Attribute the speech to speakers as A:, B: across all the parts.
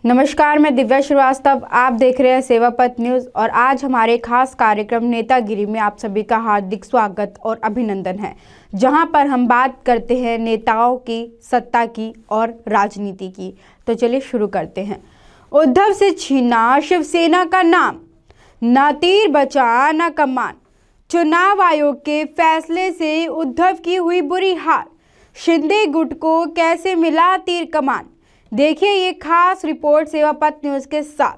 A: नमस्कार, मैं दिव्या श्रीवास्तव। आप देख रहे हैं सेवापथ न्यूज़ और आज हमारे खास कार्यक्रम नेतागिरी में आप सभी का हार्दिक स्वागत और अभिनंदन है, जहां पर हम बात करते हैं नेताओं की, सत्ता की और राजनीति की। तो चलिए शुरू करते हैं। उद्धव से छीना शिवसेना का नाम, ना तीर बचा ना कमान। चुनाव आयोग के फैसले से उद्धव की हुई बुरी हार, शिंदे गुट को कैसे मिला तीर कमान। देखिए ये खास रिपोर्ट सेवापथ न्यूज़ के साथ।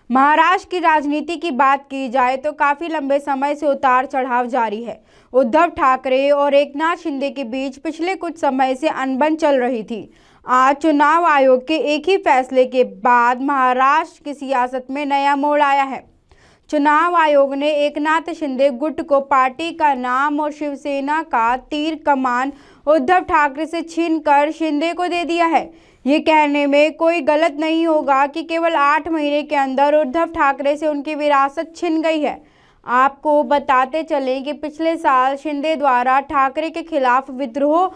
A: महाराष्ट्र की राजनीति की बात की जाए तो काफ़ी लंबे समय से उतार चढ़ाव जारी है। उद्धव ठाकरे और एकनाथ शिंदे के बीच पिछले कुछ समय से अनबन चल रही थी। आज चुनाव आयोग के एक ही फैसले के बाद महाराष्ट्र की सियासत में नया मोड़ आया है। चुनाव आयोग ने एकनाथ शिंदे गुट को पार्टी का नाम और शिवसेना का तीर कमान उद्धव ठाकरे से छीनकर शिंदे को दे दिया है। ये कहने में कोई गलत नहीं होगा कि केवल 8 महीने के अंदर उद्धव ठाकरे से उनकी विरासत छिन गई है। आपको बताते चलें कि पिछले साल शिंदे द्वारा ठाकरे के खिलाफ विद्रोह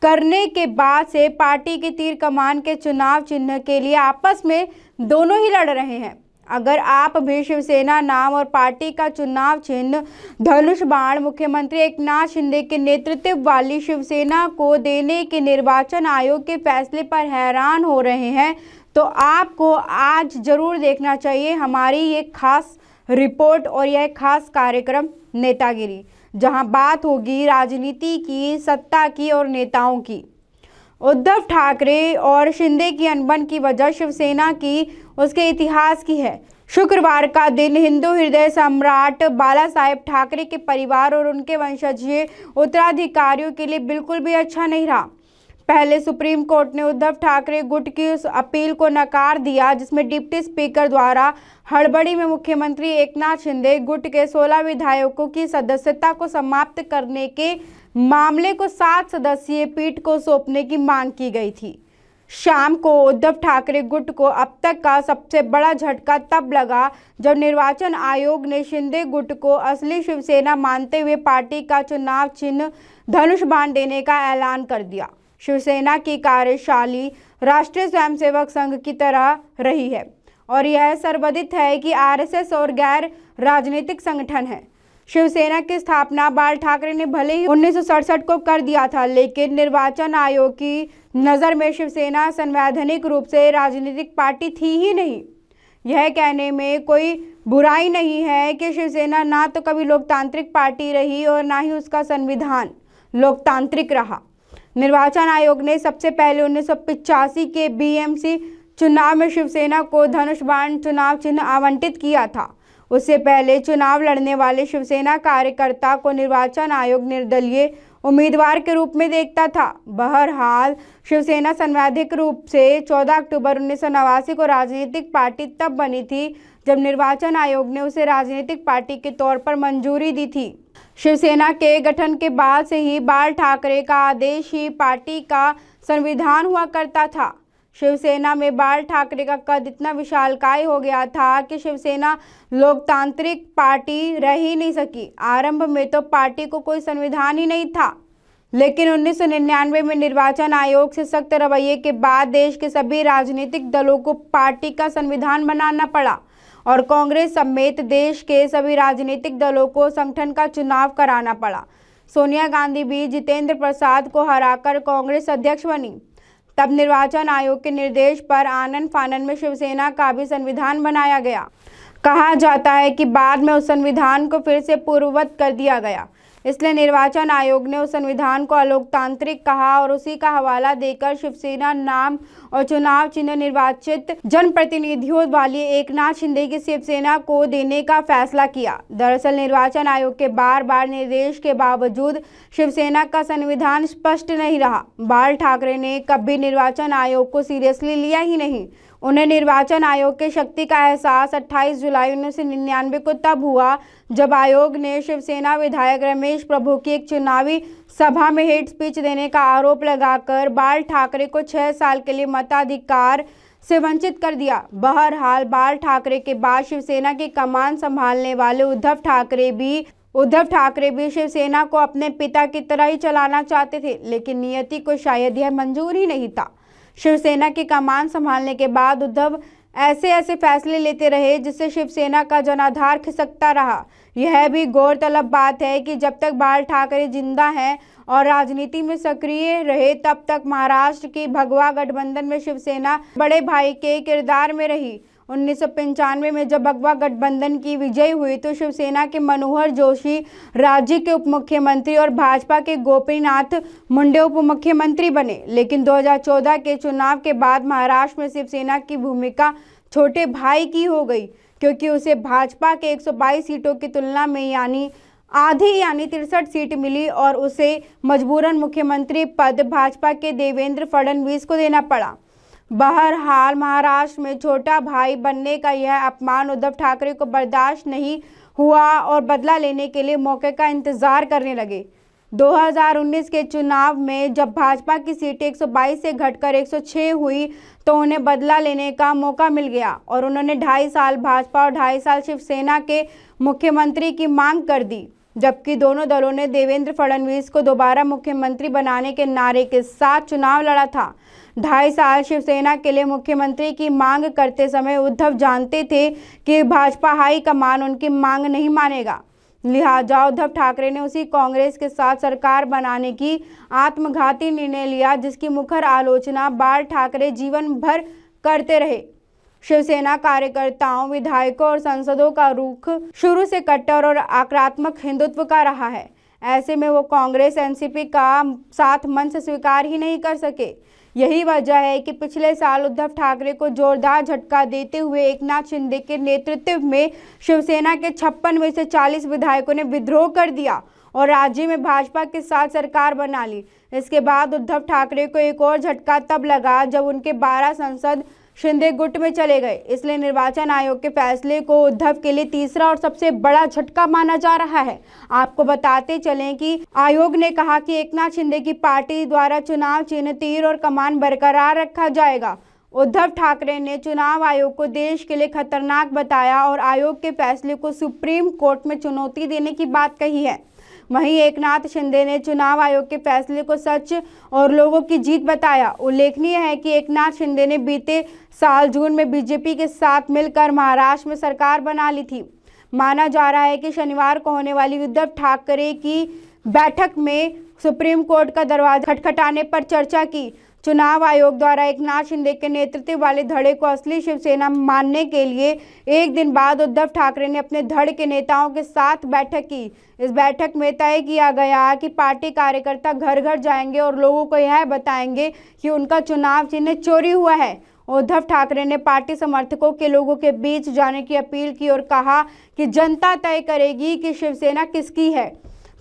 A: करने के बाद से पार्टी के तीर कमान के चुनाव चिन्ह के लिए आपस में दोनों ही लड़ रहे हैं। अगर आप भी शिवसेना नाम और पार्टी का चुनाव चिन्ह धनुष बाण मुख्यमंत्री एकनाथ शिंदे के नेतृत्व वाली शिवसेना को देने के निर्वाचन आयोग के फैसले पर हैरान हो रहे हैं, तो आपको आज जरूर देखना चाहिए हमारी ये खास रिपोर्ट और यह खास कार्यक्रम नेतागिरी, जहां बात होगी राजनीति की, सत्ता की और नेताओं की। उद्धव ठाकरे और शिंदे की अनबन की वजह शिवसेना की उसके इतिहास की है। शुक्रवार का दिन हिंदू हृदय सम्राट बाला साहेब ठाकरे के परिवार और उनके वंशजीय उत्तराधिकारियों के लिए बिल्कुल भी अच्छा नहीं रहा। पहले सुप्रीम कोर्ट ने उद्धव ठाकरे गुट की उस अपील को नकार दिया जिसमें डिप्टी स्पीकर द्वारा हड़बड़ी में मुख्यमंत्री एकनाथ शिंदे गुट के 16 विधायकों की सदस्यता को समाप्त करने के मामले को 7 सदस्यीय पीठ को सौंपने की मांग की गई थी। शाम को उद्धव ठाकरे गुट को अब तक का सबसे बड़ा झटका तब लगा जब निर्वाचन आयोग ने शिंदे गुट को असली शिवसेना मानते हुए पार्टी का चुनाव चिन्ह धनुष बाण देने का ऐलान कर दिया। शिवसेना की कार्यशैली राष्ट्रीय स्वयंसेवक संघ की तरह रही है और यह सर्वविदित है कि आरएसएस और गैर राजनीतिक संगठन है। शिवसेना की स्थापना बाल ठाकरे ने भले ही 1967 को कर दिया था, लेकिन निर्वाचन आयोग की नज़र में शिवसेना संवैधानिक रूप से राजनीतिक पार्टी थी ही नहीं। यह कहने में कोई बुराई नहीं है कि शिवसेना ना तो कभी लोकतांत्रिक पार्टी रही और ना ही उसका संविधान लोकतांत्रिक रहा। निर्वाचन आयोग ने सबसे पहले 1985 के बीएमसी चुनाव में शिवसेना को धनुष बाण चुनाव चिन्ह आवंटित किया था। उससे पहले चुनाव लड़ने वाले शिवसेना कार्यकर्ता को निर्वाचन आयोग निर्दलीय उम्मीदवार के रूप में देखता था। बहरहाल शिवसेना संवैधानिक रूप से 14 अक्टूबर 1989 को राजनीतिक पार्टी तब बनी थी जब निर्वाचन आयोग ने उसे राजनीतिक पार्टी के तौर पर मंजूरी दी थी। शिवसेना के गठन के बाद से ही बाल ठाकरे का आदेश ही पार्टी का संविधान हुआ करता था। शिवसेना में बाल ठाकरे का कद इतना विशालकाय हो गया था कि शिवसेना लोकतांत्रिक पार्टी रह ही नहीं सकी। आरंभ में तो पार्टी को कोई संविधान ही नहीं था, लेकिन 1999 में निर्वाचन आयोग से सख्त रवैये के बाद देश के सभी राजनीतिक दलों को पार्टी का संविधान बनाना पड़ा और कांग्रेस समेत देश के सभी राजनीतिक दलों को संगठन का चुनाव कराना पड़ा। सोनिया गांधी भी जितेंद्र प्रसाद को हराकर कांग्रेस अध्यक्ष बनी। तब निर्वाचन आयोग के निर्देश पर आनन फानन में शिवसेना का भी संविधान बनाया गया। कहा जाता है कि बाद में उस संविधान को फिर से पूर्ववत कर दिया गया, इसलिए निर्वाचन आयोग ने उस संविधान को अलोकतांत्रिक कहा और उसी का हवाला देकर शिवसेना नाम और चुनाव चिन्ह निर्वाचित जनप्रतिनिधियों वाली एकनाथ शिंदे की शिवसेना को देने का फैसला किया। दरअसल निर्वाचन आयोग के बार बार निर्देश के बावजूद शिवसेना का संविधान स्पष्ट नहीं रहा। बाल ठाकरे ने कभी निर्वाचन आयोग को सीरियसली लिया ही नहीं। उन्हें निर्वाचन आयोग के शक्ति का एहसास 28 जुलाई 1999 को तब हुआ जब आयोग ने शिवसेना विधायक रमेश प्रभु की एक चुनावी सभा में हेट स्पीच देने का आरोप लगाकर बाल ठाकरे को 6 साल के लिए मताधिकार से वंचित कर दिया। बहरहाल बाल ठाकरे के बाद शिवसेना की कमान संभालने वाले उद्धव ठाकरे भी शिवसेना को अपने पिता की तरह ही चलाना चाहते थे, लेकिन नियति को शायद यह मंजूर ही नहीं था। शिवसेना की कमान संभालने के बाद उद्धव ऐसे ऐसे फैसले लेते रहे जिससे शिवसेना का जनाधार खिसकता रहा। यह भी गौरतलब बात है कि जब तक बाल ठाकरे जिंदा हैं और राजनीति में सक्रिय रहे तब तक महाराष्ट्र की भगवा गठबंधन में शिवसेना बड़े भाई के किरदार में रही। 1995 में जब भगवा गठबंधन की विजय हुई तो शिवसेना के मनोहर जोशी राज्य के उप मुख्यमंत्री और भाजपा के गोपीनाथ मुंडे उप मुख्यमंत्री बने। लेकिन 2014 के चुनाव के बाद महाराष्ट्र में शिवसेना की भूमिका छोटे भाई की हो गई, क्योंकि उसे भाजपा के 122 सीटों की तुलना में आधी यानी 63 सीट मिली और उसे मजबूरन मुख्यमंत्री पद भाजपा के देवेंद्र फडणवीस को देना पड़ा। बहरहाल महाराष्ट्र में छोटा भाई बनने का यह अपमान उद्धव ठाकरे को बर्दाश्त नहीं हुआ और बदला लेने के लिए मौके का इंतजार करने लगे। 2019 के चुनाव में जब भाजपा की सीटें 122 से घटकर 106 हुई तो उन्हें बदला लेने का मौका मिल गया और उन्होंने 2.5 साल भाजपा और 2.5 साल शिवसेना के मुख्यमंत्री की मांग कर दी, जबकि दोनों दलों ने देवेंद्र फडणवीस को दोबारा मुख्यमंत्री बनाने के नारे के साथ चुनाव लड़ा था। 2.5 साल शिवसेना के लिए मुख्यमंत्री की मांग करते समय उद्धव जानते थे कि भाजपा हाईकमान उनकी मांग नहीं मानेगा, लिहाजा उद्धव ठाकरे ने उसी कांग्रेस के साथ सरकार बनाने की आत्मघाती निर्णय लिया, जिसकी मुखर आलोचना बाल ठाकरे जीवन भर करते रहे। शिवसेना कार्यकर्ताओं, विधायकों और सांसदों का रुख शुरू से कट्टर और आक्रामक हिंदुत्व का रहा है। ऐसे में वो कांग्रेस एनसीपी का साथ मन से स्वीकार ही नहीं कर सके। यही वजह है कि पिछले साल उद्धव ठाकरे को जोरदार झटका देते हुए एकनाथ शिंदे के नेतृत्व में शिवसेना के 56 में से 40 विधायकों ने विद्रोह कर दिया और राज्य में भाजपा के साथ सरकार बना ली। इसके बाद उद्धव ठाकरे को एक और झटका तब लगा जब उनके 12 सांसद शिंदे गुट में चले गए। इसलिए निर्वाचन आयोग के फैसले को उद्धव के लिए तीसरा और सबसे बड़ा झटका माना जा रहा है। आपको बताते चलें कि आयोग ने कहा कि एकनाथ शिंदे की पार्टी द्वारा चुनाव चिन्ह तीर और कमान बरकरार रखा जाएगा। उद्धव ठाकरे ने चुनाव आयोग को देश के लिए खतरनाक बताया और आयोग के फैसले को सुप्रीम कोर्ट में चुनौती देने की बात कही है। वहीं एकनाथ शिंदे ने चुनाव आयोग के फैसले को सच और लोगों की जीत बताया। उल्लेखनीय है कि एकनाथ शिंदे ने बीते साल जून में बीजेपी के साथ मिलकर महाराष्ट्र में सरकार बना ली थी। माना जा रहा है कि शनिवार को होने वाली उद्धव ठाकरे की बैठक में सुप्रीम कोर्ट का दरवाजा खटखटाने पर चर्चा की। चुनाव आयोग द्वारा एकनाथ शिंदे के नेतृत्व वाले धड़े को असली शिवसेना मानने के लिए एक दिन बाद उद्धव ठाकरे ने अपने धड़ के नेताओं के साथ बैठक की। इस बैठक में तय किया गया कि पार्टी कार्यकर्ता घर घर जाएंगे और लोगों को यह बताएंगे कि उनका चुनाव चिन्ह चोरी हुआ है। उद्धव ठाकरे ने पार्टी समर्थकों के लोगों के बीच जाने की अपील की और कहा कि जनता तय करेगी कि शिवसेना किसकी है।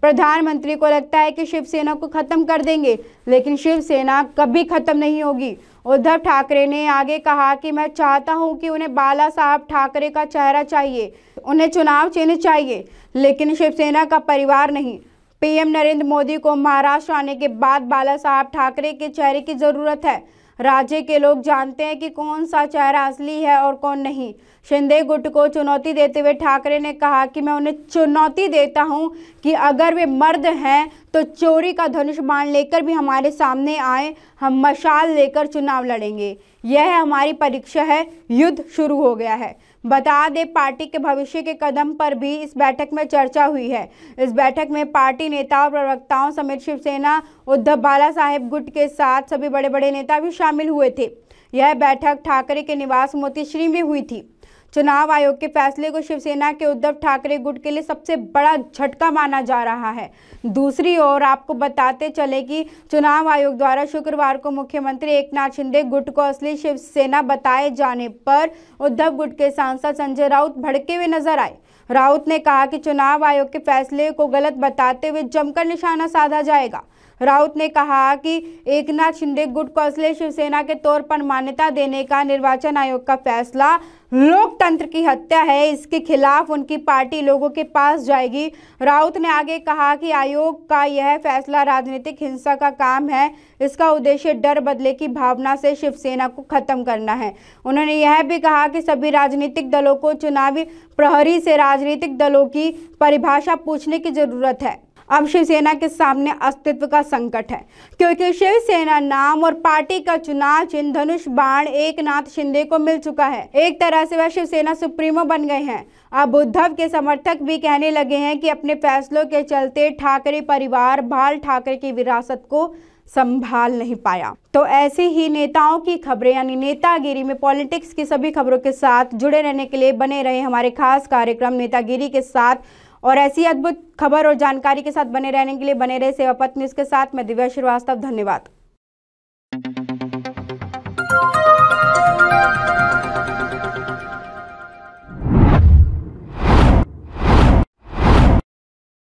A: प्रधानमंत्री को लगता है कि शिवसेना को खत्म कर देंगे, लेकिन शिवसेना कभी खत्म नहीं होगी। उद्धव ठाकरे ने आगे कहा कि मैं चाहता हूं कि उन्हें बाला साहब ठाकरे का चेहरा चाहिए, उन्हें चुनाव चिन्ह चाहिए, लेकिन शिवसेना का परिवार नहीं। पीएम नरेंद्र मोदी को महाराष्ट्र आने के बाद बाला साहब ठाकरे के चेहरे की जरूरत है। राज्य के लोग जानते हैं कि कौन सा चेहरा असली है और कौन नहीं। शिंदे गुट को चुनौती देते हुए ठाकरे ने कहा कि मैं उन्हें चुनौती देता हूं कि अगर वे मर्द हैं तो चोरी का धनुष बाण लेकर भी हमारे सामने आए, हम मशाल लेकर चुनाव लड़ेंगे। यह हमारी परीक्षा है, युद्ध शुरू हो गया है। बता दें, पार्टी के भविष्य के कदम पर भी इस बैठक में चर्चा हुई है। इस बैठक में पार्टी नेताओं और प्रवक्ताओं समेत शिवसेना उद्धव बाला साहेब गुट के साथ सभी बड़े बड़े नेता भी शामिल हुए थे। यह बैठक ठाकरे के निवास मोतीश्री में हुई थी। चुनाव आयोग के फैसले को शिवसेना के उद्धव ठाकरे गुट के लिए सबसे बड़ा झटका माना जा रहा है। दूसरी ओर आपको बताते चले कि चुनाव आयोग द्वारा शुक्रवार को मुख्यमंत्री एकनाथ शिंदे गुट को असली शिवसेना बताए जाने पर उद्धव गुट के सांसद संजय राउत भड़के हुए नजर आए। राउत ने कहा कि चुनाव आयोग के फैसले को गलत बताते हुए जमकर निशाना साधा जाएगा। राउत ने कहा कि एकनाथ शिंदे गुट को असली शिवसेना के तौर पर मान्यता देने का निर्वाचन आयोग का फैसला लोकतंत्र की हत्या है। इसके खिलाफ उनकी पार्टी लोगों के पास जाएगी। राउत ने आगे कहा कि आयोग का यह फैसला राजनीतिक हिंसा का काम है। इसका उद्देश्य डर बदले की भावना से शिवसेना को खत्म करना है। उन्होंने यह भी कहा कि सभी राजनीतिक दलों को चुनावी प्रहरी से राजनीतिक दलों की परिभाषा पूछने की जरूरत है। अब शिवसेना के सामने अस्तित्व का संकट है, क्योंकि शिवसेना नाम और पार्टी का चुनाव चिन्ह धनुष बाण एकनाथ शिंदे को मिल चुका है। एक तरह से वह शिवसेना सुप्रीमो बन गए हैं। अब उद्धव के समर्थक भी कहने लगे हैं कि अपने फैसलों के चलते ठाकरे परिवार बाल ठाकरे की विरासत को संभाल नहीं पाया। तो ऐसे ही नेताओं की खबरें यानी नेतागिरी में पॉलिटिक्स की सभी खबरों के साथ जुड़े रहने के लिए बने रहे हमारे खास कार्यक्रम नेतागिरी के साथ, और ऐसी अद्भुत खबर और जानकारी के साथ बने रहने के लिए बने रहे सेवापत न्यूज़ के साथ। मैं दिव्या श्रीवास्तव, धन्यवाद।